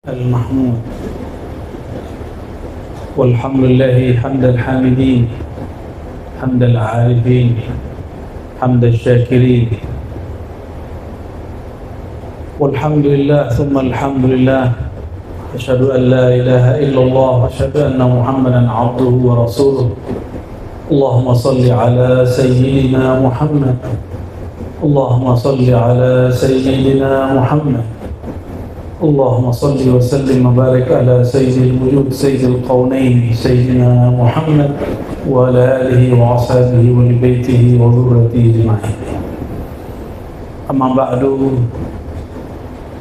المحمود والحمد لله حمد الحامدين حمد العارفين حمد الشاكرين والحمد لله ثم الحمد لله أشهد أن لا إله إلا الله أشهد أن محمدا عبده ورسوله اللهم صل على سيدنا محمد اللهم صل على سيدنا محمد اللهم صل وسلم وبارك على سيد الوجود سيد القونين سيدنا محمد وعلى آله وأصحابه ولبيته وذريته أجمعين. Amma ba'du,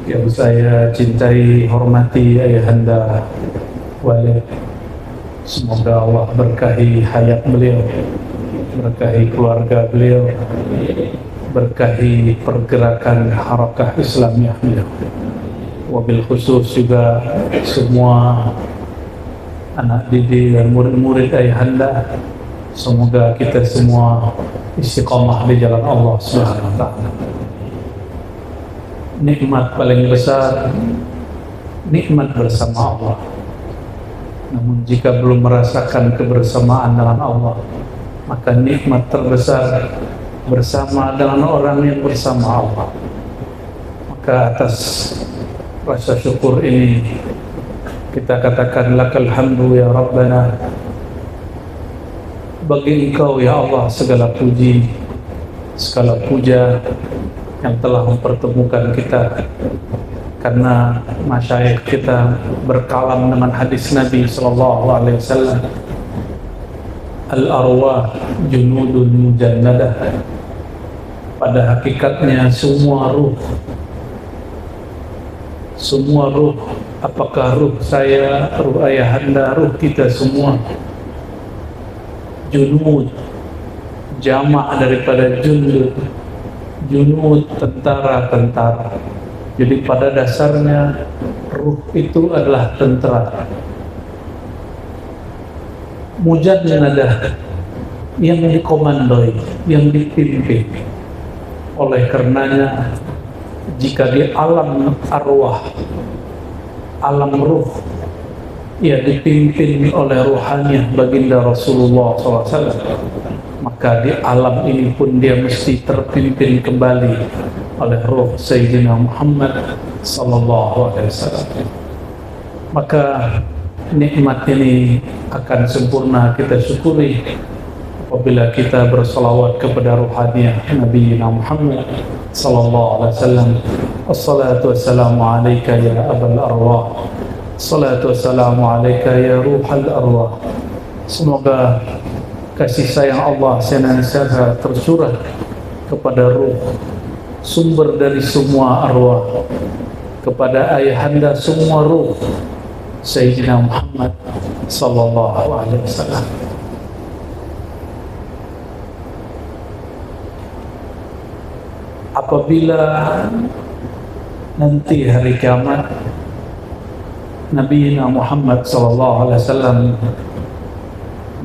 yang saya cintai, hormati ayahanda Walid, semoga Allah berkahi hayat beliau, berkahi keluarga beliau, berkahi pergerakan harakah Islamiyah beliau. Wabil khusus juga semua anak didik dan murid-murid ayahanda, semoga kita semua istiqamah di jalan Allah Subhanahu wa taala. Nikmat paling besar nikmat bersama Allah. Namun jika belum merasakan kebersamaan dengan Allah, maka nikmat terbesar bersama dengan orang yang bersama Allah. Maka atas rasa syukur ini kita katakan lakal hamdu ya Rabbana, bagi Engkau ya Allah segala puji, segala puja yang telah mempertemukan kita, karena masyayikh kita berkalam dengan hadis Nabi sallallahu alaihi wasallam, al-arwah junudun mujannadah, pada hakikatnya semua ruh, apakah ruh saya, ruh ayahanda, ruh kita semua, junud, jamak daripada junud, tentara. Jadi pada dasarnya ruh itu adalah tentara. Mujannadah, yang dikomandoi, yang dipimpin. Oleh karenanya, jika di alam arwah, alam ruh, ia dipimpin oleh ruhaniyah baginda Rasulullah SAW, maka di alam ini pun dia mesti terpimpin kembali oleh ruh Sayyidina Muhammad SAW. Maka nikmat ini akan sempurna kita syukuri apabila kita bersalawat kepada ruhaniyah Nabi Muhammad sallallahu alaihi wasallam. Assalatu wassalamu alayka ya abal arwah, assalatu wassalamu alayka ya ruhal arwah. Semoga kasih sayang Allah senantiasa tercurah kepada ruh, sumber dari semua arwah, kepada ayahanda semua ruh Sayyidina Muhammad sallallahu alaihi wasallam. Apabila nanti hari kiamat Nabi Muhammad SAW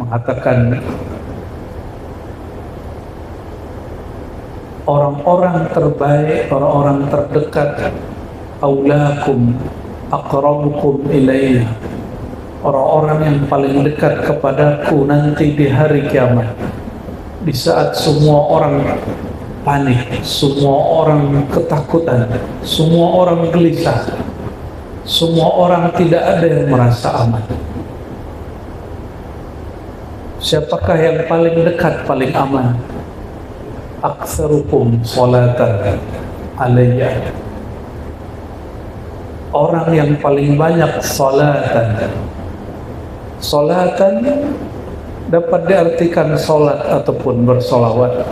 mengatakan, orang-orang terbaik, orang-orang terdekat, aulakum aqrabukum ilayya, orang-orang yang paling dekat kepadaku nanti di hari kiamat, di saat semua orang panik, semua orang ketakutan, semua orang gelisah, semua orang tidak ada yang merasa aman. Siapakah yang paling dekat, paling aman? Aktsarukum sholatan alayya, orang yang paling banyak sholatan. Sholatan dapat diartikan sholat ataupun bersolawat.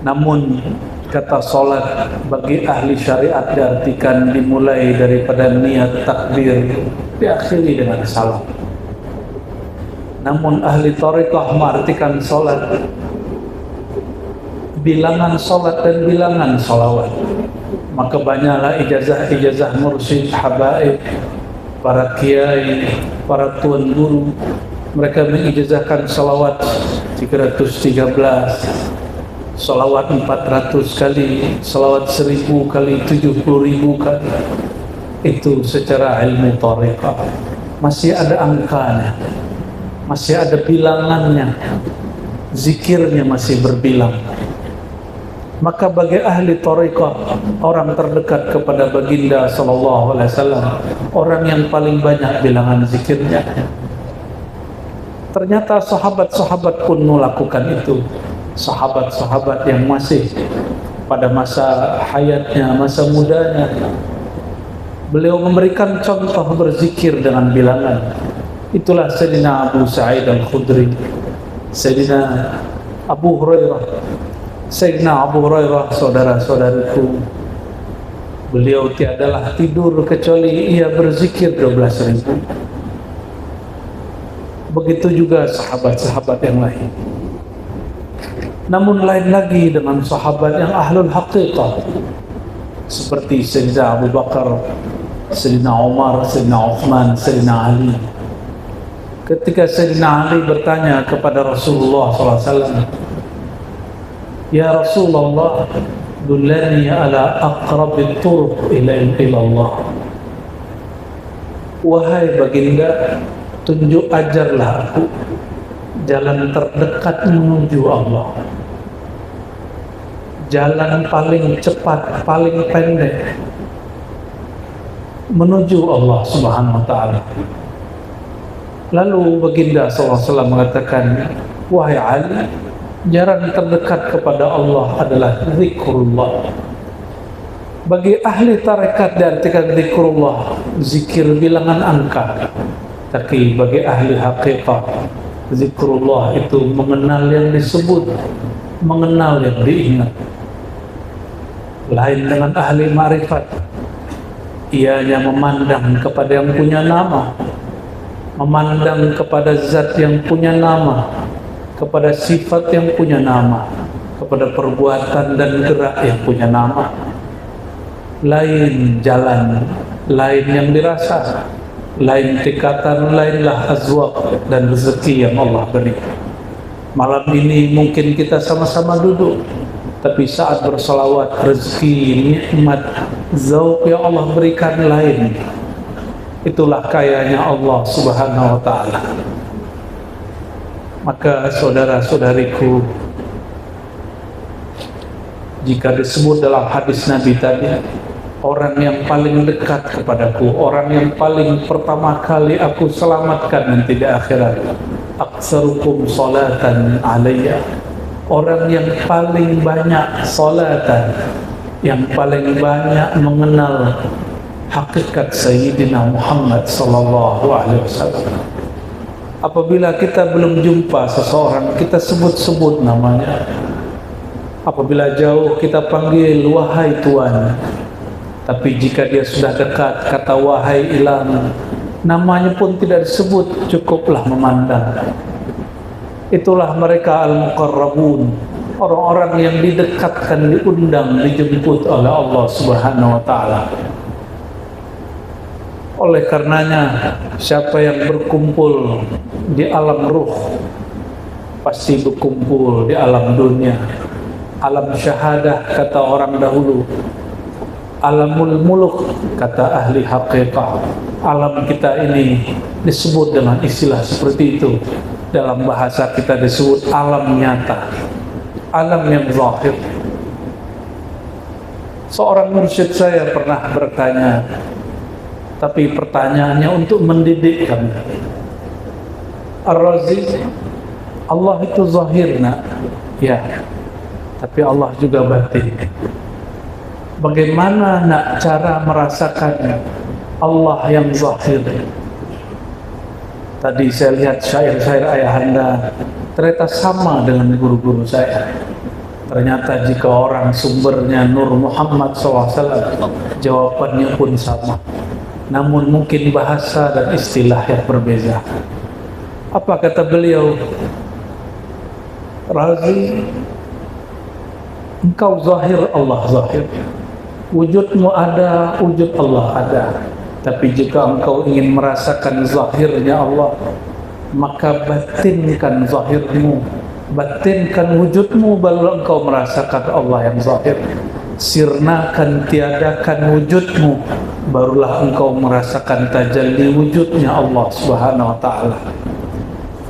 Namun kata sholat bagi ahli syariat diartikan dimulai daripada niat takbir, diakhiri dengan salam. Namun ahli thariqah mengartikan sholat bilangan sholat dan bilangan sholawat. Maka banyaklah ijazah mursyid, habaib, para kiai, para tuan guru, mereka mengijazahkan sholawat 313, salawat 400 kali, salawat 1000 kali, 70.000 kali. itu secara ilmu thariqah masih ada angkanya, masih ada bilangannya, zikirnya masih berbilang. Maka bagi ahli thariqah, orang terdekat kepada baginda sallallahu alaihi wasallam, orang yang paling banyak bilangan zikirnya. Ternyata sahabat-sahabat pun melakukan itu. Sahabat-sahabat yang masih pada masa hayatnya, masa mudanya, beliau memberikan contoh berzikir dengan bilangan. Itulah Sayyidina Abu Sa'id Al-Khudri, Sayyidina Abu Hurairah. Sayyidina Abu Hurairah, saudara-saudariku, beliau tiadalah tidur kecuali ia berzikir 12.000. Begitu juga sahabat-sahabat yang lain. Namun lain lagi dengan sahabat yang ahlul haqiqah, seperti Sayyidina Abu Bakar, Sayyidina Umar, Sayyidina Uthman, Sayyidina Ali. Ketika Sayyidina Ali bertanya kepada Rasulullah SAW, "Ya Rasulullah, dullani ala aqrabit turuq ila Allah." Wahai baginda, tunjuk ajarlah aku jalan terdekat menuju Allah, jalan paling cepat, paling pendek menuju Allah Subhanahu wa ta'ala. Lalu baginda SAW mengatakan, "Wahai Ali, jalan terdekat kepada Allah adalah zikrullah." Bagi ahli tarekat diartikan zikrullah, zikir bilangan angka. Tapi bagi ahli haqiqah, zikrullah itu mengenal yang disebut, mengenal yang diingat. Lain dengan ahli ma'rifat, ianya memandang kepada yang punya nama, memandang kepada zat yang punya nama, kepada sifat yang punya nama, kepada perbuatan dan gerak yang punya nama. Lain jalan, lain yang dirasa, lain tingkatan, lainlah azwaq dan rezeki yang Allah beri. Malam ini mungkin kita sama-sama duduk, tapi saat bersalawat, rezeki, nikmat, zauq yang Allah berikan lain. Itulah kayanya Allah Subhanahu wa ta'ala. Maka saudara-saudariku, jika disebut dalam hadis Nabi tadi, orang yang paling dekat kepadaku, orang yang paling pertama kali aku selamatkan nanti di akhirat, aktsarukum salatan alayya, orang yang paling banyak salatan, yang paling banyak mengenal hakikat Sayyidina Muhammad sallallahu alaihi wasallam. Apabila kita belum jumpa seseorang, kita sebut-sebut namanya. Apabila jauh, kita panggil wahai Tuan. Tapi jika dia sudah dekat, kata wahai ilang, namanya pun tidak disebut, cukuplah memandang. Itulah mereka al-muqarrabun, orang-orang yang didekatkan, diundang, dijemput oleh Allah Subhanahu wa ta'ala. Oleh karenanya, siapa yang berkumpul di alam ruh pasti berkumpul di alam dunia. Alam syahadah kata orang dahulu, alamul muluk kata ahli haqiqah. Alam kita ini disebut dengan istilah seperti itu. Dalam bahasa kita disebut alam nyata, alam yang zahir. Seorang mursyid saya pernah bertanya, tapi pertanyaannya untuk mendidik kami. Ar-Razi, Allah itu zahir nak? Ya, tapi Allah juga batin. Bagaimana nak cara merasakan Allah yang zahir? Tadi saya lihat syair-syair ayahanda, ternyata sama dengan guru-guru saya. Ternyata jika orang sumbernya Nur Muhammad SAW, jawabannya pun sama. Namun mungkin bahasa dan istilah yang berbeza. Apa kata beliau? Razi, engkau zahir, Allah zahir. Wujudmu ada, wujud Allah ada. Tapi jika engkau ingin merasakan zahirnya Allah, maka batinkan zahirmu, batinkan wujudmu, baru engkau merasakan Allah yang zahir. sirnakan, tiadakan wujudmu, barulah engkau merasakan tajalli wujudnya Allah Subhanahu wa ta'ala.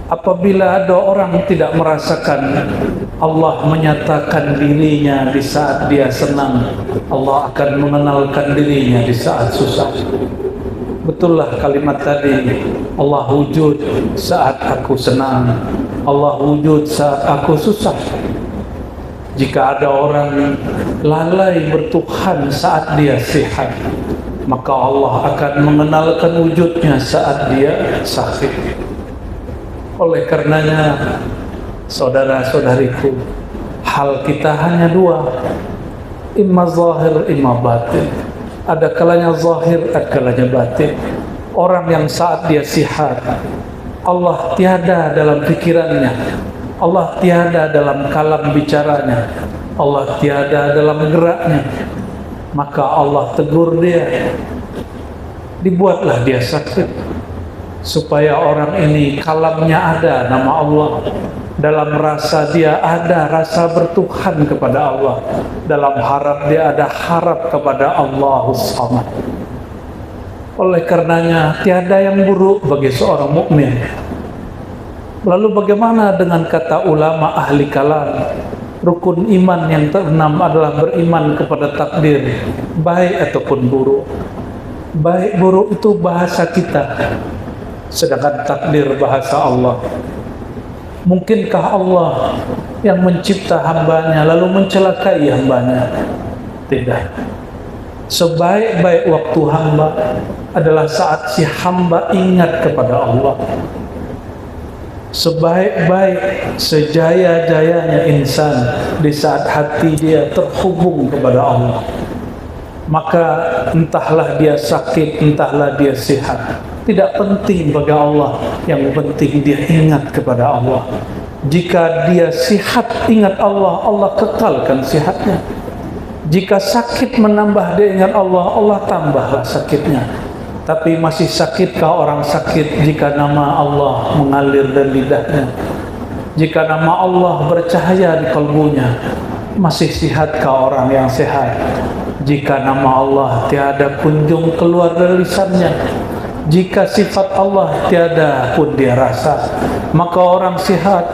Apabila ada orang tidak merasakan Allah menyatakan dirinya di saat dia senang, Allah akan mengenalkan dirinya di saat susah. Betullah kalimat tadi, Allah wujud saat aku senang, Allah wujud saat aku susah. Jika ada orang lalai bertuhan saat dia sehat, maka Allah akan mengenalkan wujudnya saat dia sakit. Oleh karenanya, saudara-saudariku, hal kita hanya dua, imma zahir, imma batin. Ada kalanya zahir, ada kalanya batin. Orang yang saat dia sihat, Allah tiada dalam pikirannya, Allah tiada dalam kalam bicaranya, Allah tiada dalam geraknya, maka Allah tegur dia, dibuatlah dia sakit, supaya orang ini kalamnya ada nama Allah, dalam rasa dia ada rasa bertuhan kepada Allah, dalam harap dia ada harap kepada Allahus Samad. Oleh karenanya tiada yang buruk bagi seorang mukmin. Lalu bagaimana dengan kata ulama ahli kalam? Rukun iman yang keenam adalah beriman kepada takdir, baik ataupun buruk. Baik buruk itu bahasa kita, sedangkan takdir bahasa Allah. Mungkinkah Allah yang mencipta hambanya lalu mencelakai hambanya? Tidak. Sebaik-baik waktu hamba adalah saat si hamba ingat kepada Allah. Sebaik-baik, sejaya-jayanya insan di saat hati dia terhubung kepada Allah. Maka entahlah dia sakit, entahlah dia sehat, tidak penting bagi Allah. Yang penting dia ingat kepada Allah. Jika dia sihat ingat Allah, Allah kekalkan sihatnya. Jika sakit menambah dia ingat Allah, Allah tambahlah sakitnya. Tapi masih sakitkah orang sakit jika nama Allah mengalir dari lidahnya? Jika nama Allah bercahaya di kalbunya, masih sihatkah orang yang sehat? Jika nama Allah tiada kunjung keluar dari lisannya, jika sifat Allah tiada pun dia rasa, maka orang sehat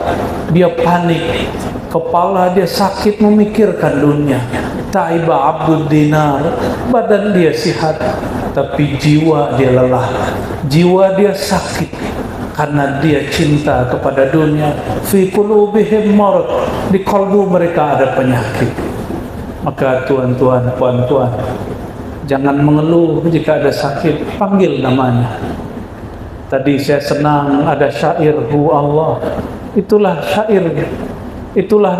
dia panik, kepala dia sakit memikirkan dunia. Taiba abdul dinar, badan dia sehat, tapi jiwa dia lelah, jiwa dia sakit karena dia cinta kepada dunia. Fi qulubihim marad, di kalbu mereka ada penyakit. Maka tuan-tuan, puan-puan, jangan mengeluh jika ada sakit, panggil namanya. Tadi saya senang ada syair hu Allah. Itulah syair, itulah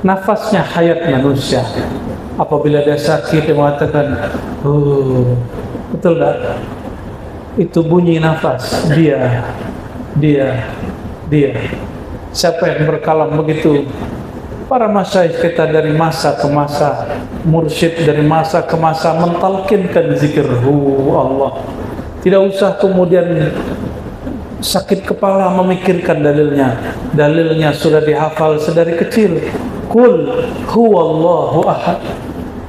nafasnya hayat manusia. Apabila dia sakit dia mengatakan, betul tak? Itu bunyi nafas dia. Siapa yang berkalam begitu? Para masyayikh kita dari masa ke masa, mursyid dari masa ke masa mentalkinkan zikirhu Allah. Tidak usah kemudian sakit kepala memikirkan dalilnya. Dalilnya sudah dihafal sedari kecil. Qul huwallahu ahad.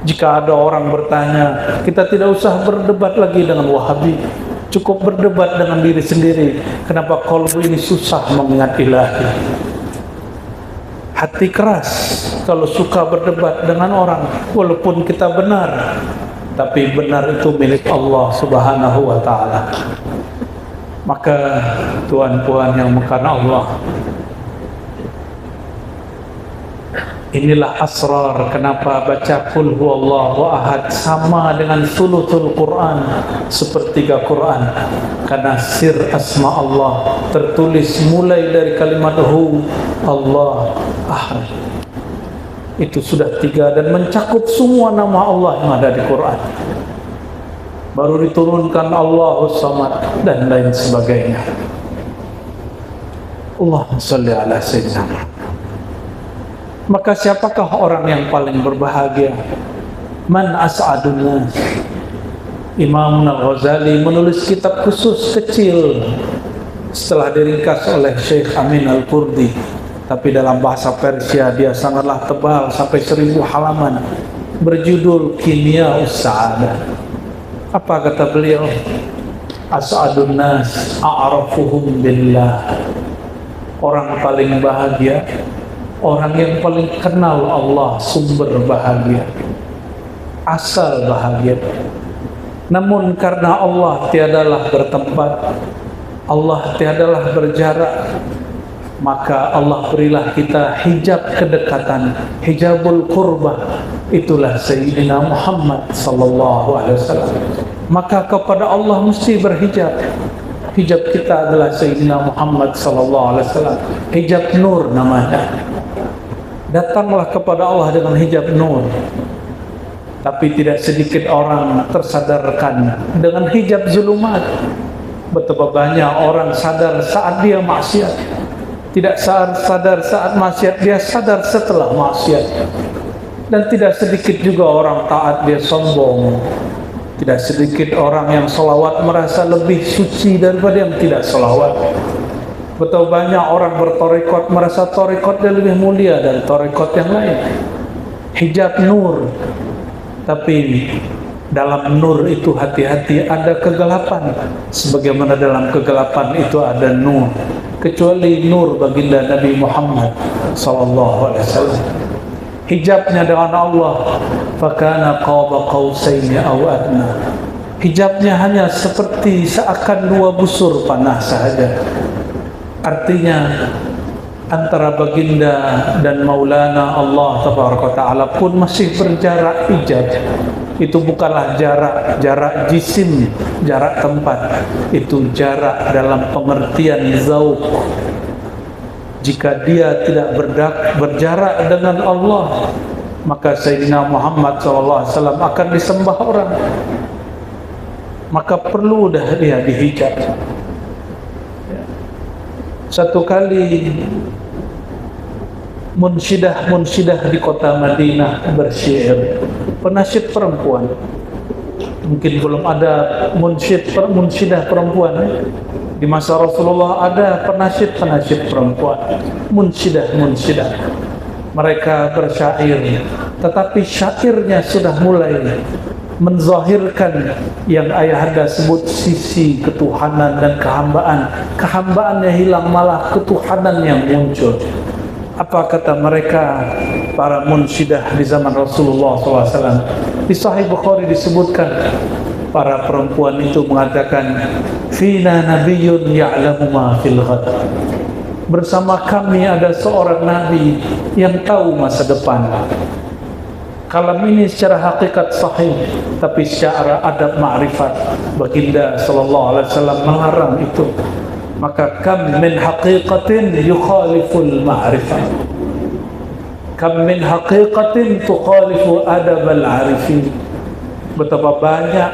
Jika ada orang bertanya, kita tidak usah berdebat lagi dengan Wahabi. Cukup berdebat dengan diri sendiri. Kenapa kalbu ini susah mengingat ilahi? Hati keras kalau suka berdebat dengan orang, walaupun kita benar, tapi benar itu milik Allah Subhanahu wa ta'ala. Maka tuan-puan yang makan Allah, inilah asrar kenapa baca qul huwallahu ahad sama dengan sulutul Quran, sepertiga Quran. Karena sir asma Allah tertulis mulai dari kalimat hu Allah ahad. Itu sudah 3 dan mencakup semua nama Allah yang ada di Quran. Baru diturunkan Allahus Samad dan lain sebagainya. Allahumma shalli ala sayyidina. Maka siapakah orang yang paling berbahagia? Man as'adun nas. Imam Al-Ghazali menulis kitab khusus kecil setelah diringkas oleh Syekh Amin Al-Qurdi. tapi dalam bahasa Persia dia sangatlah tebal sampai 1000 halaman, berjudul Kimia Sa'adah. Apa kata beliau? As'adun nas a'rafuhum billah. Orang paling bahagia, orang yang paling kenal Allah, sumber bahagia, asal bahagia. Namun karena Allah tiadalah bertempat, Allah tiadalah berjarak, maka Allah berilah kita hijab kedekatan, hijabul qurbah. Itulah Sayyidina Muhammad sallallahu alaihi wasallam. Maka kepada Allah mesti berhijab. Hijab kita adalah Sayyidina Muhammad sallallahu alaihi wasallam. Hijab nur namanya. Datanglah kepada Allah dengan hijab nur. Tapi tidak sedikit orang tersadarkan dengan hijab zulumat. Betapa banyak orang sadar saat dia maksiat, tidak sadar saat maksiat, dia sadar setelah maksiat. Dan tidak sedikit juga orang taat dia sombong. Tidak sedikit orang yang selawat merasa lebih suci daripada yang tidak selawat. Betapa banyak orang bertorekot merasa torekot dia lebih mulia dari torekot yang lain. Hijab nur. Tapi dalam nur itu hati-hati, ada kegelapan. Sebagaimana dalam kegelapan itu ada nur. Kecuali nur baginda Nabi Muhammad sallallahu alaihi wasallam. Hijabnya dengan Allah, fakana qaba qausaini aw adna. Hijabnya hanya seperti seakan 2 busur panah saja. Artinya antara baginda dan Maulana Allah tabaraka taala pun masih berjarak hijab. Itu bukanlah jarak jisim, jarak tempat. Itu jarak dalam pengertian zauq. Jika dia tidak berjarak dengan Allah, maka Sayyidina Muhammad SAW akan disembah orang. Maka perlu dah dia dihijab. Satu kali munsyidah di kota Madinah bersyair, penasihat perempuan. Mungkin belum ada munsyidah perempuan. Di masa Rasulullah ada penasihat perempuan, munsyidah. Mereka bersyair, tetapi syairnya sudah mulai menzahirkan yang ayahanda sebut sisi ketuhanan dan kehambaan. Kehambaannya hilang, malah ketuhanan yang muncul. Apa kata mereka, para munsyidah di zaman Rasulullah SAW? Di Sahih Bukhari disebutkan, para perempuan itu mengatakan, fina nabiyyun ya'lamu ma fil ghad. Bersama kami ada seorang nabi yang tahu masa depan. Kalam ini secara hakikat sahih, tapi secara adab ma'rifat baginda sallallahu alaihi wasallam melarang itu. Maka kam min haqiqatin yukhaliful ma'rifah, kam min haqiqatin tukhalifu adabal arifin. Betapa banyak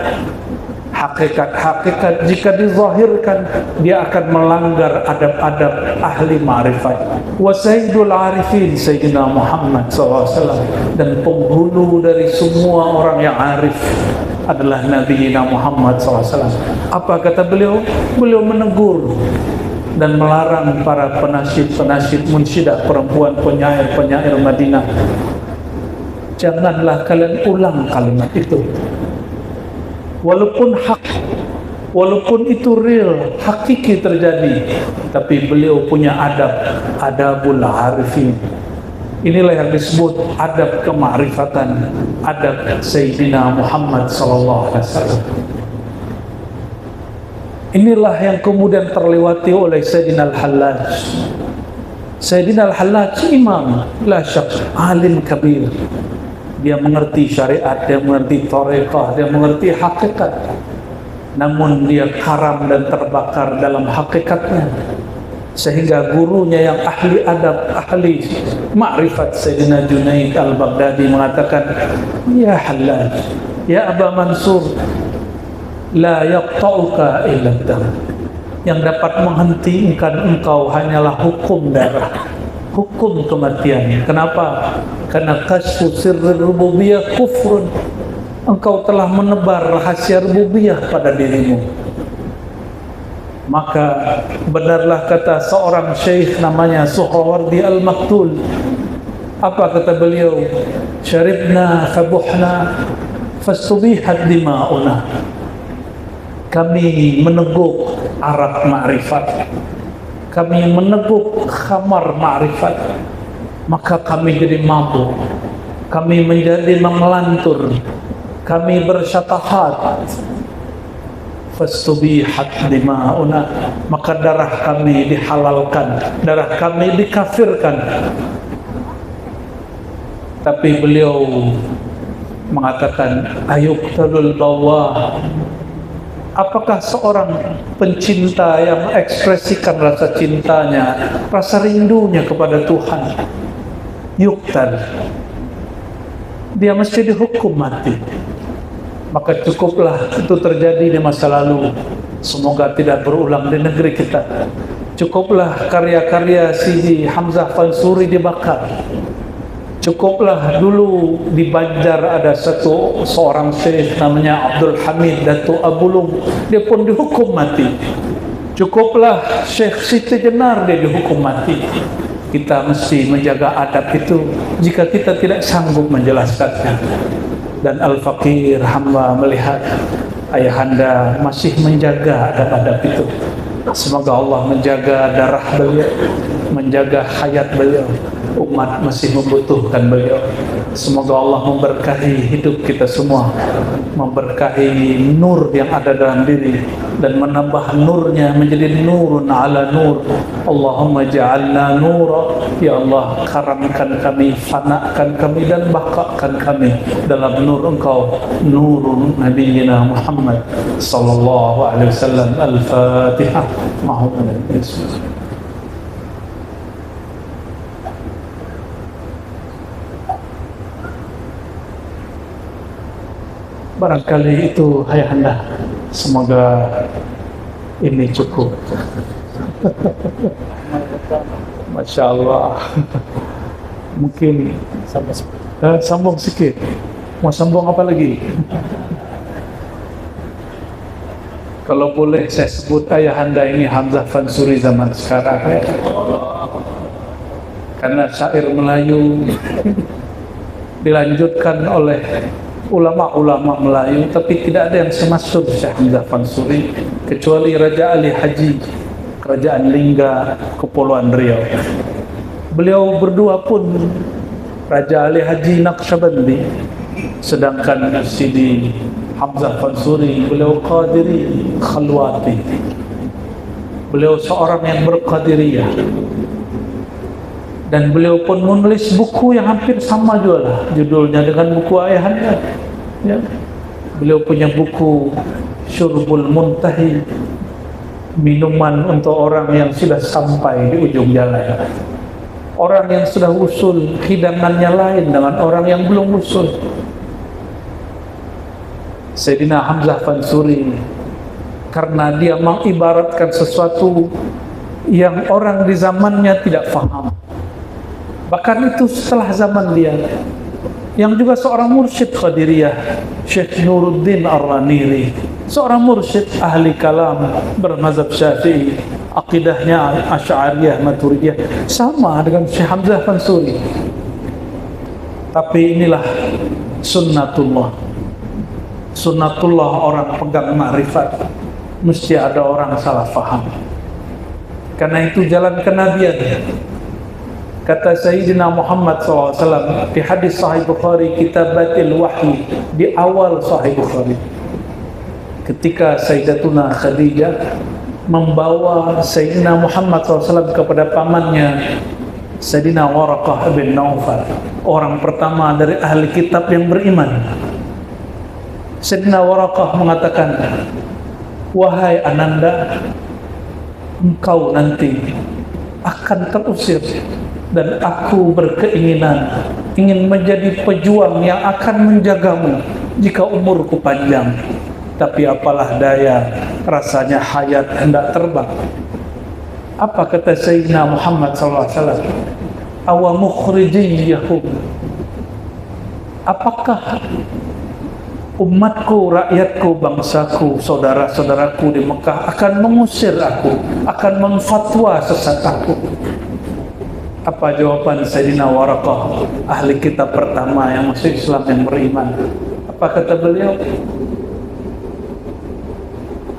hakikat-hakikat jika dizahirkan dia akan melanggar adab-adab ahli ma'rifat. Wa sayyidul arifin Sayyidina Muhammad SAW, dan penghulu dari semua orang yang arif adalah Nabi Muhammad SAW. Apa kata beliau? Beliau menegur dan melarang para penasihat munsyidah perempuan, penyair Madinah. Janganlah kalian ulang kalimat itu. Walaupun hak, walaupun itu real, hakiki terjadi, tapi beliau punya adabul arifin. Inilah yang disebut adab kemakrifatan, adab Sayyidina Muhammad sallallahu alaihi wasallam. Inilah yang kemudian terlewati oleh Sayyidina Al-Hallaj. Sayyidina Al-Hallaj imam, la syak, alim kabir. Dia mengerti syariat, dia mengerti thariqah, dia mengerti hakikat. Namun dia karam dan terbakar dalam hakikatnya. Sehingga gurunya yang ahli adab, ahli ma'rifat, Sayyidina Junaid al-Baghdadi mengatakan, ya Hallaj, ya Aba Mansur, la yaqta'uka illa dam. Yang dapat menghentikan engkau hanyalah hukum darah, hukum kematian. Kenapa? Karena kasfu sirri rububiyah kufrun. Engkau telah menebar rahasia rububiyah pada dirimu. Maka benarlah kata seorang syekh namanya Suhrawardi Al-Maktul. Apa kata beliau? Syaribna fabuhna fastubihat dima'una. Kami meneguk arak ma'rifat, kami meneguk khamar ma'rifat, maka kami jadi mabuk, kami menjadi memelantur, kami bersyatahat. Fastubihat dima'una, maka darah kami dihalalkan, darah kami dikafirkan. Tapi beliau mengatakan, ayuqtalul bawah. Apakah seorang pencinta yang mengekspresikan rasa cintanya, rasa rindunya kepada Tuhan, yuqtal, dia mesti dihukum mati? Maka cukuplah itu terjadi di masa lalu, semoga tidak berulang di negeri kita. Cukuplah karya-karya Sidi Hamzah Fansuri dibakar. Cukuplah dulu di Banjar ada seorang syekh namanya Abdul Hamid Datuk Abulung, dia pun dihukum mati. Cukuplah Syekh Siti Jenar, dia dihukum mati. Kita mesti menjaga adab itu jika kita tidak sanggup menjelaskannya. Dan Al-Faqir hamba melihat ayahanda masih menjaga adab-adab itu. Semoga Allah menjaga darah beliau, menjaga hayat beliau. Umat masih membutuhkan beliau. Semoga Allah memberkahi hidup kita semua, memberkahi nur yang ada dalam diri, dan menambah nurnya menjadi nurun ala nur. Allahumma ja'alna nura. Ya Allah, karamkan kami, fanakan kami, dan bakakan kami dalam nur Engkau, nurun Nabiyyina Muhammad sallallahu alaihi wasallam. Al-Fatihah. Muhammad Bismillah. Barangkali itu ayahanda. Semoga ini cukup. Masya Allah. Mungkin sambung sikit. Mau sambung apa lagi? Kalau boleh saya sebut ayahanda ini Hamzah Fansuri zaman sekarang. Karena syair Melayu dilanjutkan oleh ulama-ulama Melayu, tapi tidak ada yang semasuk Syekh Hamzah Fansuri kecuali Raja Ali Haji, Kerajaan Lingga, Kepulauan Riau. Beliau berdua pun, Raja Ali Haji Naqsyabandi, sedangkan Sidi Hamzah Fansuri beliau Qadiri Khalwati. Beliau seorang yang berqadiriyah, dan beliau pun menulis buku yang hampir sama juga lah judulnya dengan buku ayahanda. Ya. Beliau punya buku Syurbul Muntahi, minuman untuk orang yang sudah sampai di ujung jalan. Orang yang sudah usul, hidangannya lain dengan orang yang belum usul. Sayyidina Hamzah Fansuri, karena dia mengibaratkan sesuatu yang orang di zamannya tidak faham, bahkan itu setelah zaman dia, yang juga seorang mursyid Qadiriyah, Syekh Nuruddin Ar-Raniri, seorang mursyid ahli kalam bermazhab Syafi'i, akidahnya Asy'ariyah Maturidiyah, sama dengan Syekh Hamzah Fansuri. Tapi inilah sunnatullah. Sunnatullah orang pegang ma'rifat, mesti ada orang salah faham. Karena itu jalan kenabian. Kata Sayyidina Muhammad SAW di hadis Sahih Bukhari, Kitabatil Wahyi, di awal Sahih Bukhari, ketika Sayyidatuna Khadijah membawa Sayyidina Muhammad SAW kepada pamannya Sayyidina Waraqah bin Naufal, orang pertama dari ahli kitab yang beriman. Sayyidina Waraqah mengatakan, wahai Ananda, engkau nanti akan terusir, dan aku berkeinginan ingin menjadi pejuang yang akan menjagamu jika umurku panjang. Tapi apalah daya, rasanya hayat hendak terbang. Apa kata Sayyidina Muhammad SAW? Awa mukhrijiyahum, apakah umatku, rakyatku, bangsaku, saudara-saudaraku di Mekah akan mengusir aku, akan memfatwa sesat aku. Apa jawaban Sayyidina Waraqah, ahli kitab pertama yang masuk Islam, yang beriman? Apa kata beliau?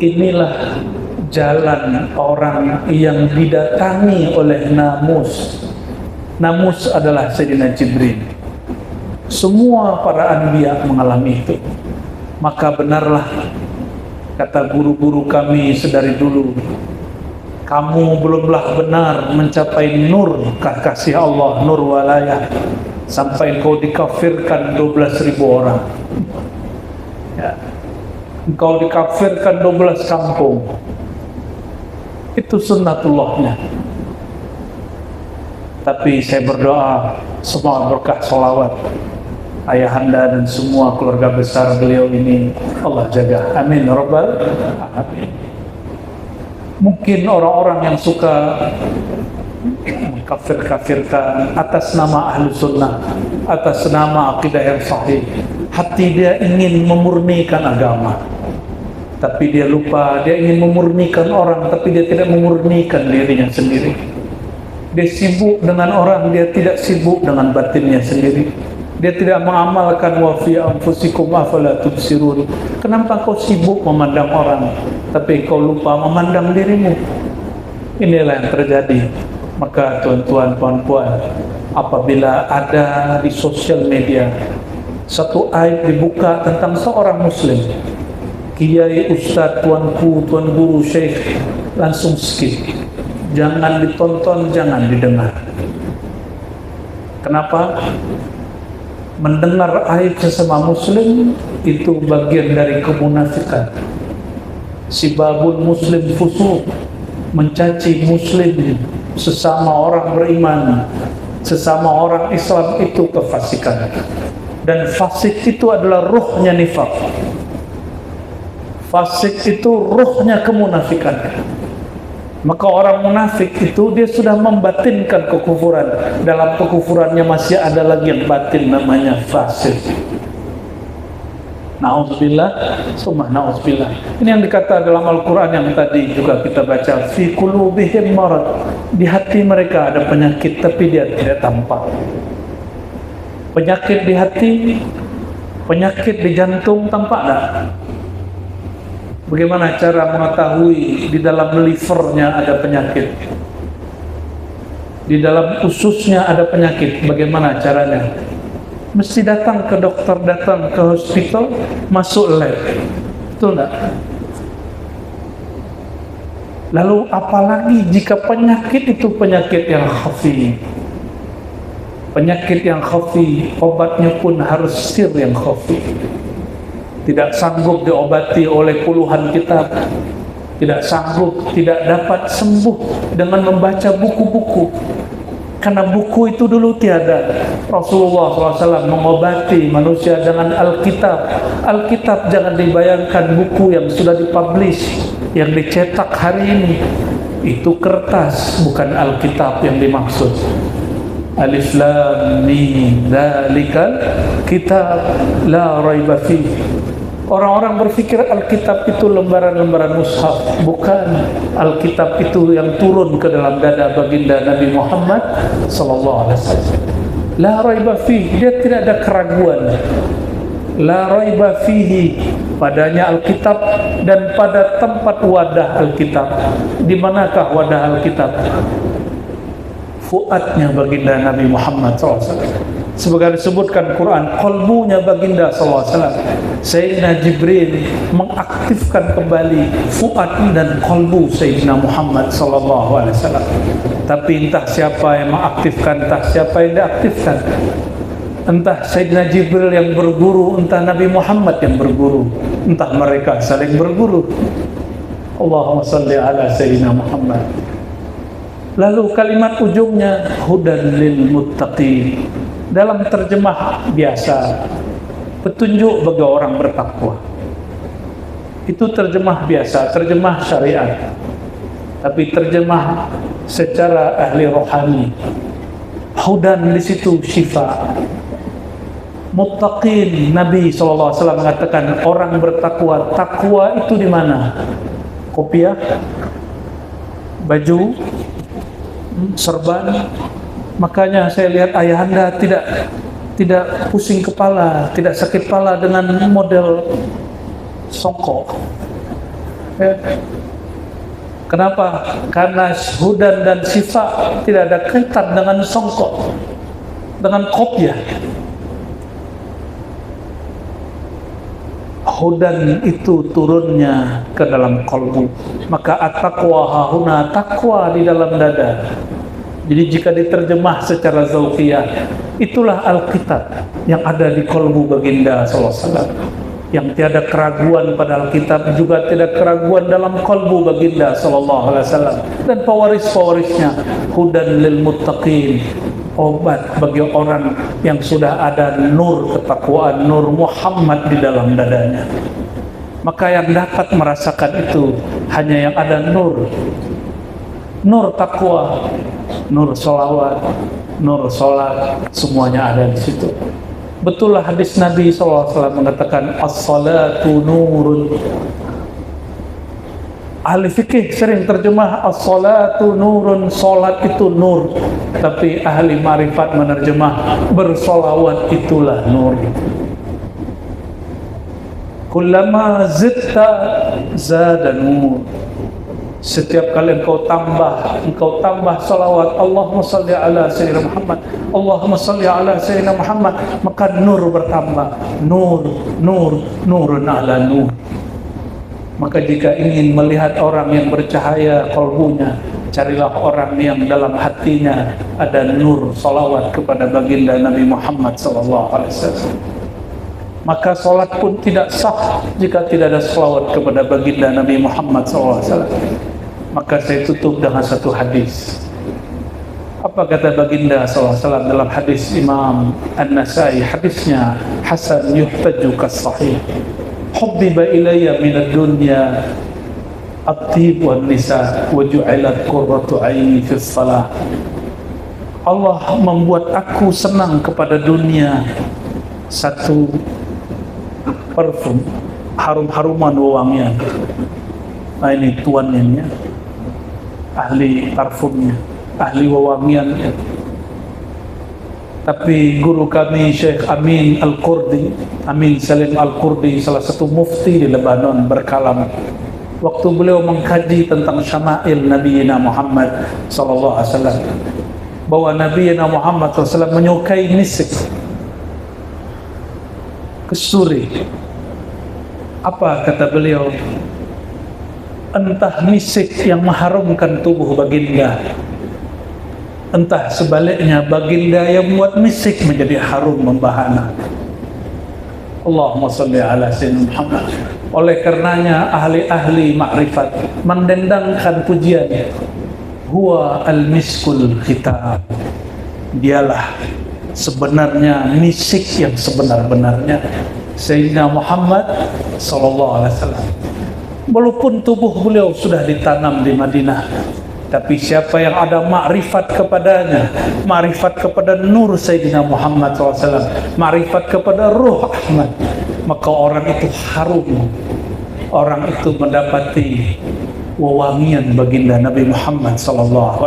Inilah jalan orang yang didatangi oleh namus. Namus adalah Sayyidina Jibril. Semua para anbiya mengalami itu. Maka benarlah kata guru-guru kami sedari dulu, kamu belumlah benar mencapai nur kasih Allah, nur walayah, sampai engkau dikafirkan 12.000 orang. Ya. Engkau dikafirkan 12 kampung. Itu sunnatullahnya. Tapi saya berdoa semua berkah salawat ayahanda dan semua keluarga besar beliau ini Allah jaga. Amin rabbal alamin. Mungkin orang-orang yang suka kafir-kafirkan atas nama ahlu sunnah, atas nama akidah yang sahih, hati dia ingin memurnikan agama, tapi dia lupa. Dia ingin memurnikan orang, tapi dia tidak memurnikan dirinya sendiri. Dia sibuk dengan orang, dia tidak sibuk dengan batinnya sendiri. Dia tidak mengamalkan wa fi anfusikum afala tubsirun. Kenapa kau sibuk memandang orang, tapi kau lupa memandang dirimu? Inilah yang terjadi. Maka tuan-tuan, puan-puan, apabila ada di sosial media satu aib dibuka tentang seorang muslim, kiai, ustadz, tuanku, tuan guru, syekh, langsung skip. Jangan ditonton, jangan didengar. Kenapa? Mendengar aib sesama muslim itu bagian dari kemunafikan. Sibabul muslim fusuq, mencaci muslim, sesama orang beriman, sesama orang Islam, itu kefasikan. Dan fasik itu adalah ruhnya nifaq. Fasik itu ruhnya kemunafikan. Maka orang munafik itu dia sudah membatinkan kekufuran. Dalam kekufurannya masih ada lagi yang batin, namanya fasik. Na'udzubillah, summa na'udzubillah. Ini yang dikata dalam Al-Quran yang tadi juga kita baca. Fi qulubihim marad. Di hati mereka ada penyakit, tapi dia tidak tampak. Penyakit di hati, penyakit di jantung, tampak tak? Bagaimana cara mengetahui di dalam livernya ada penyakit, di dalam ususnya ada penyakit? Bagaimana caranya? Mesti datang ke dokter, datang ke hospital, masuk lab. Betul enggak? Lalu apalagi jika penyakit itu penyakit yang khafi. Penyakit yang khafi, obatnya pun harus sir yang khafi. Tidak sanggup diobati oleh puluhan kitab, tidak sanggup, tidak dapat sembuh dengan membaca buku-buku. Karena buku itu dulu tiada. Rasulullah SAW mengobati manusia dengan Alkitab. Alkitab jangan dibayangkan buku yang sudah dipublish, yang dicetak hari ini. Itu kertas, bukan Alkitab yang dimaksud. Alif Lam Mim Dzalikal Kitab La Raiba Fihi. Orang-orang berpikir Alkitab itu lembaran-lembaran mushaf. Bukan. Alkitab itu yang turun ke dalam dada baginda Nabi Muhammad sallallahu alaihi wasallam. La raiba fihi, dia tidak ada keraguan. La raiba fihi, padanya Alkitab dan pada tempat wadah Alkitab. Di manakah wadah Alkitab? Fuadnya baginda Nabi Muhammad SAW. Sebagai disebutkan Quran, qalbunya baginda SAW. Sayyidina Jibril mengaktifkan kembali fuad dan qalbu Sayyidina Muhammad SAW. Tapi entah siapa yang mengaktifkan, entah siapa yang diaktifkan. Entah Sayyidina Jibril yang berguru, entah Nabi Muhammad yang berguru, entah mereka saling berguru. Allahumma salli ala Sayyidina Muhammad. Lalu kalimat ujungnya hudan lil muttaqin. Dalam terjemah biasa, petunjuk bagi orang bertakwa. Itu terjemah biasa, terjemah syariat. Tapi terjemah secara ahli rohani. Hudan di situ syifa. muttaqin. Nabi SAW mengatakan orang bertakwa. Takwa itu di mana? Kopiah, baju, serban. Makanya saya lihat ayahanda tidak pusing kepala, tidak sakit kepala dengan model songkok. Ya. Kenapa? Karena hudan dan sifat tidak ada kaitan dengan songkok, dengan kopiah. Hudan itu turunnya ke dalam kalbu. Maka at-taqwa hahuna, takwa di dalam dada. Jadi jika diterjemah secara zauqiyah, itulah Alkitab yang ada di kalbu baginda sallallahu alaihi wasallam. Yang tiada keraguan pada Alkitab, juga tidak keraguan dalam kalbu baginda sallallahu alaihi wasallam. Dan pewaris-pewarisnya, hudan lil muttaqin, obat bagi orang yang sudah ada nur ketakwaan, nur Muhammad di dalam dadanya. Maka yang dapat merasakan itu hanya yang ada nur takwa, nur sholawat, nur sholat, semuanya ada di situ. Betullah hadis Nabi SAW mengatakan as-salatu nurun. Ahli fikih sering terjemah as-salatu nurun, solat itu nur. Tapi ahli marifat menerjemah bersolawat itulah nur. Kullama zitta zada nur. Setiap kali engkau tambah salawat, Allahumma salli ala sayyidina Muhammad, Allahumma salli ala sayyidina Muhammad, maka nur bertambah. Nurun ala nur. Maka jika ingin melihat orang yang bercahaya kalbunya, carilah orang yang dalam hatinya ada nur salawat kepada baginda Nabi Muhammad sallallahu alaihi wasallam. Maka salat pun tidak sah jika tidak ada salawat kepada baginda Nabi Muhammad sallallahu alaihi wasallam. Maka saya tutup dengan satu hadis. Apa kata baginda sallallahu alaihi wasallam dalam hadis Imam An-Nasai, hadisnya hasan yuhtaju kas-sahih. Hubbiba ilayya minad dunya at-tib wan nisa wa ju'ilat qurratu 'aini fis salah. Allah membuat aku senang kepada dunia satu parfum, harum-haruman wewangian. Nah ini tuannya, ahli parfumnya, ahli wewangiannya. Tapi guru kami Syekh Amin Al-Qurdi, Amin Salim Al-Qurdi, salah satu mufti di Lebanon, berkalam waktu beliau mengkaji tentang syama'il Nabi Muhammad sallallahu alaihi wasallam, bahwa Nabi Muhammad sallallahu alaihi wasallam menyukai misik, kesturi. Apa kata beliau? Entah misik yang mengharumkan tubuh baginda, entah sebaliknya baginda yang membuat misik menjadi harum membahana. Allahumma salli ala sayyidina Muhammad. Oleh karenanya ahli-ahli makrifat mendendangkan pujian, huwa al-miskul khitab. Dialah sebenarnya misik yang sebenar-benarnya, Sayyidina Muhammad sallallahu alaihi wasallam. Walaupun tubuh beliau sudah ditanam di Madinah, tapi siapa yang ada makrifat kepadanya, makrifat kepada nur Sayyidina Muhammad SAW, makrifat kepada ruh Ahmad, maka orang itu harum, orang itu mendapati wewangian baginda Nabi Muhammad SAW.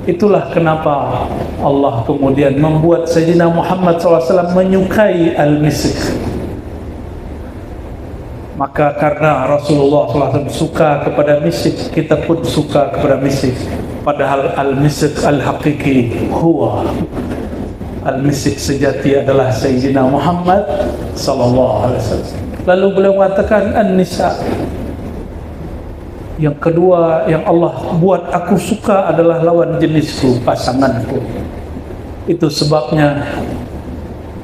Itulah kenapa Allah kemudian membuat Sayyidina Muhammad SAW menyukai al-misik. Maka karena Rasulullah SAW suka kepada misik, kita pun suka kepada misik. Padahal al-misik al-haqiqi huwa, al-misik sejati adalah Sayyidina Muhammad sallallahu alaihi wasallam. Lalu beliau mengatakan an-nisa. Yang kedua yang Allah buat aku suka adalah lawan jenisku, pasanganku. Itu sebabnya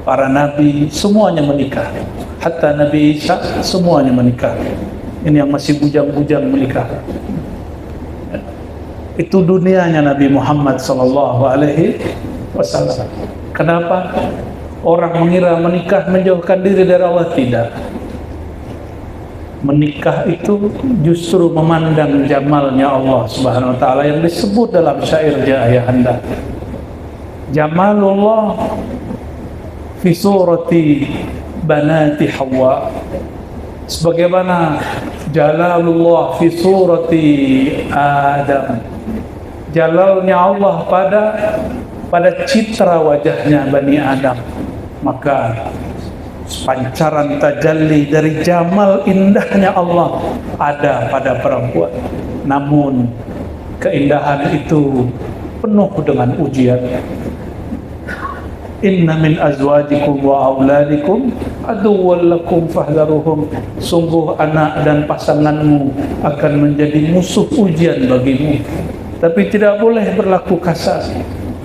para nabi semuanya menikah. Hatta Nabi Isa semuanya menikah. Ini yang masih bujang-bujang menikah. Itu dunianya Nabi Muhammad sallallahu alaihi wasallam. Kenapa? Orang mengira menikah menjauhkan diri dari Allah. Tidak. Menikah itu justru memandang jamalnya Allah Subhanahu wa taala yang disebut dalam syairnya ayahanda. Jamalullah fi surati banati Hawa, sebagaimana jalalullah fi surati Adam, jalalnya Allah pada citra wajahnya Bani Adam. Maka pancaran tajalli dari jamal indahnya Allah ada pada perempuan. Namun keindahan itu penuh dengan ujian. Inna min azwajikum wa auladikum aduwwan lakum fahdharuhum. Sungguh anak dan pasanganmu akan menjadi musuh ujian bagimu, tapi tidak boleh berlaku kasar.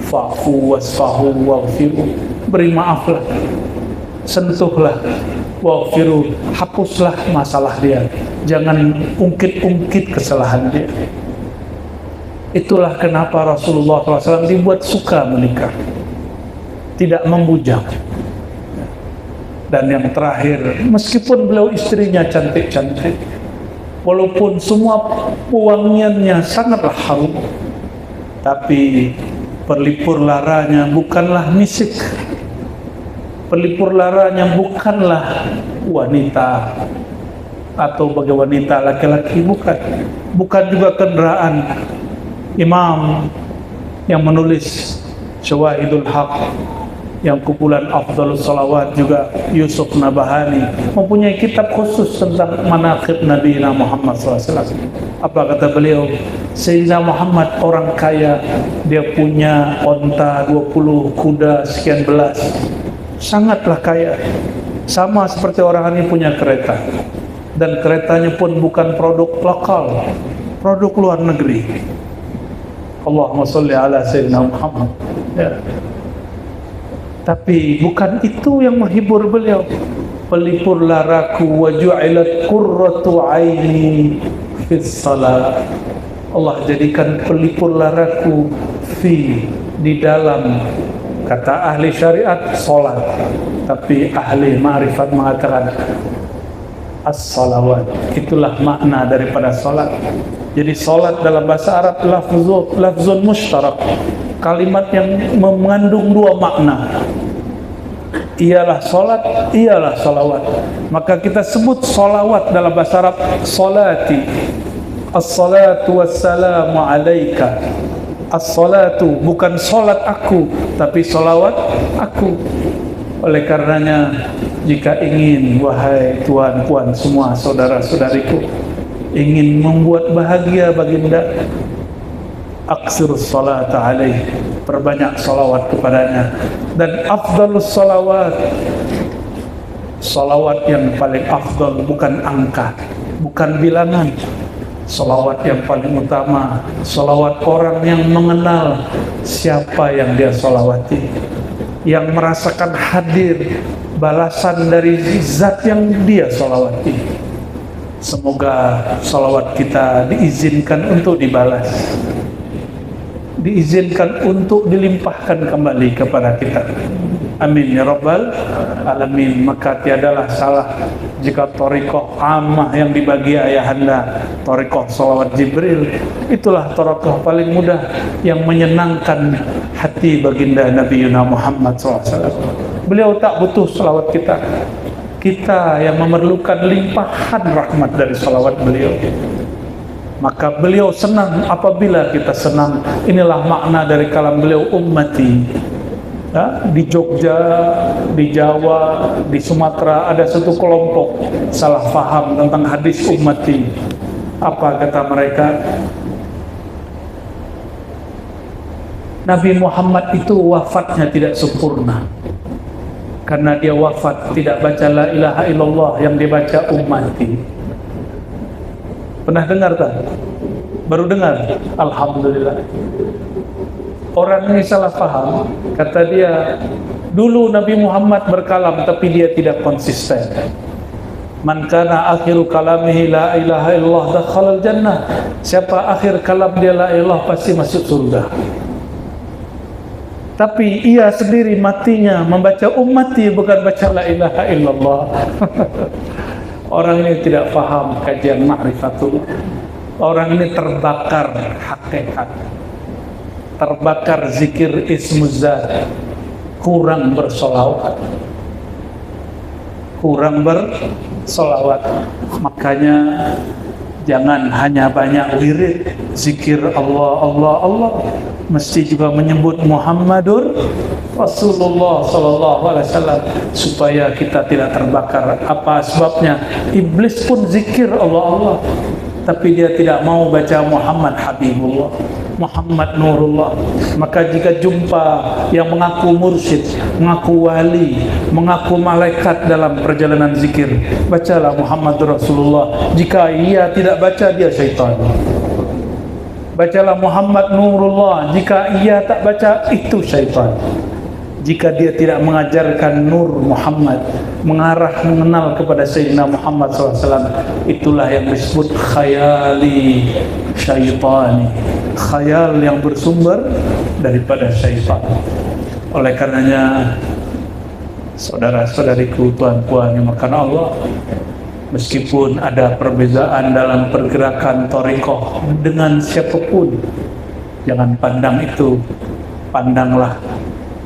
Fa'fu wasfahu waghfiru, beri maaflah, sentuhlah, waghfiru, hapuslah masalah dia, jangan ungkit-ungkit kesalahan dia. Itulah kenapa Rasulullah SAW dibuat suka menikah, tidak membujang. Dan yang terakhir, meskipun beliau istrinya cantik-cantik, walaupun semua pewangiannya sangatlah harum, tapi pelipur laranya bukanlah misik, pelipur laranya bukanlah wanita atau bagi wanita laki-laki, bukan juga kendaraan. Imam yang menulis Syawahidul Haq, yang kumpulan Afdhalus Salawat, juga Yusuf Nabahani, mempunyai kitab khusus tentang manaqib Nabi Muhammad SAW. Apa kata beliau? Sayyidina Muhammad orang kaya, dia punya onta 20, kuda sekian belas, sangatlah kaya. Sama seperti orang ini punya kereta, dan keretanya pun bukan produk lokal, produk luar negeri. Allahumma sholli ala Sayyidina Muhammad, ya. Tapi bukan itu yang menghibur beliau. Pelipur laraku wa ju'ilat qurratu aini fis salat. Allah jadikan pelipur laraku di dalam, kata ahli syariat salat, tapi ahli ma'rifat mengatakan as-salawat. Itulah makna daripada salat. Jadi salat dalam bahasa Arab lafzun mushtarak, kalimat yang mengandung dua makna. Ialah salat, ialah salawat. Maka kita sebut salawat dalam bahasa Arab salati. As-salatu wassalamu alaika. As-salatu bukan salat aku, tapi salawat aku. Oleh karenanya, jika ingin, wahai tuan-puan semua, saudara-saudariku, ingin membuat bahagia baginda, aksirus salata alaih, perbanyak salawat kepadanya. Dan afdalus salawat, salawat yang paling afdal bukan angka, bukan bilangan. Salawat yang paling utama, salawat orang yang mengenal siapa yang dia salawati, yang merasakan hadir balasan dari zat yang dia salawati. Semoga salawat kita diizinkan untuk dibalas, diizinkan untuk dilimpahkan kembali kepada kita. Amin ya rabbal alamin. Maka tiadalah salah jika thariqah ammah yang dibagi ayahanda, thariqah salawat Jibril, itulah thariqah paling mudah yang menyenangkan hati baginda Nabi Muhammad SAW. Beliau tak butuh salawat kita, kita yang memerlukan limpahan rahmat dari salawat beliau. Maka beliau senang apabila kita senang. Inilah makna dari kalam beliau, ummati. Ya, di Jogja, di Jawa, di Sumatera ada satu kelompok salah faham tentang hadis ummati. Apa kata mereka? Nabi Muhammad itu wafatnya tidak sempurna, karena dia wafat tidak baca la ilaha illallah, yang dibaca ummati. Pernah dengar tak? Baru dengar? Alhamdulillah. Orang ini salah paham. Kata dia, dulu Nabi Muhammad berkalam tapi dia tidak konsisten. Man kana akhiru kalamihi la ilaha illallah dakhalal jannah. Siapa akhir kalam dia la ilah pasti masuk surga. Tapi ia sendiri matinya membaca ummati, bukan baca la ilaha illallah. Orang ini tidak paham kajian ma'rifatullah. Orang ini terbakar hakikat, terbakar zikir ismuzat, kurang bersolawat. Makanya jangan hanya banyak wirid, zikir Allah, mesti juga menyebut Muhammadur Rasulullah sallallahu alaihi wasallam supaya kita tidak terbakar. Apa sebabnya? Iblis pun zikir Allah, tapi dia tidak mau baca Muhammad Habibullah, Muhammad Nurullah. Maka jika jumpa yang mengaku mursyid, mengaku wali, mengaku malaikat dalam perjalanan zikir, bacalah Muhammad Rasulullah. Jika ia tidak baca, dia syaitan. Bacalah Muhammad Nurullah. Jika ia tak baca, itu syaitan. Jika dia tidak mengajarkan Nur Muhammad, mengenal kepada Sayyidina Muhammad SAW, itulah yang disebut khayali syaitani, khayal yang bersumber daripada syaitan. Oleh karenanya, saudara-saudariku, tuan-puan yang makan Allah, meskipun ada perbezaan dalam pergerakan thariqah dengan siapapun, jangan pandang itu, pandanglah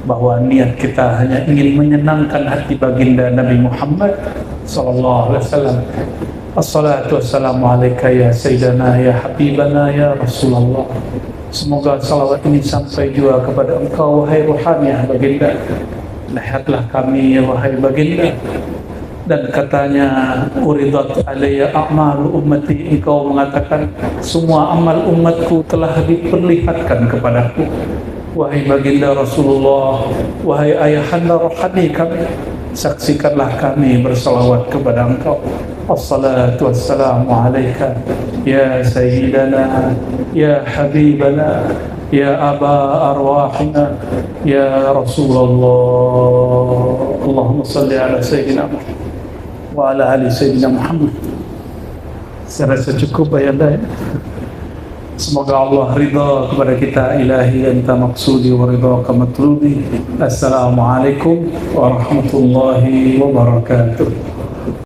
bahwa niat kita hanya ingin menyenangkan hati baginda Nabi Muhammad sallallahu alaihi wasallam. Assalatu wassalamu alayka ya sayyidana ya habibana ya Rasulullah. Semoga salawat ini sampai juga kepada engkau wahai ruhaniah baginda. Lihatlah kami ya wahai baginda. Dan katanya uridat alayya a'malu ummati, engkau mengatakan semua amal umatku telah diperlihatkan kepadaku. Wahai baginda Rasulullah, wahai ayahanda rohani kami, saksikanlah kami bersalawat kepada engkau. Assalatu wassalamu alaika ya sayyidana ya habibana ya aba arwahina ya Rasulullah. Allahumma salli ala sayyidina Muhammad wa ala ali sayyidina Muhammad. Saya rasa cukup ayanda ya. Semoga Allah ridha kepada kita. Ilahi anta maqsudi wa ridhaka matlubi. Assalamualaikum warahmatullahi wabarakatuh.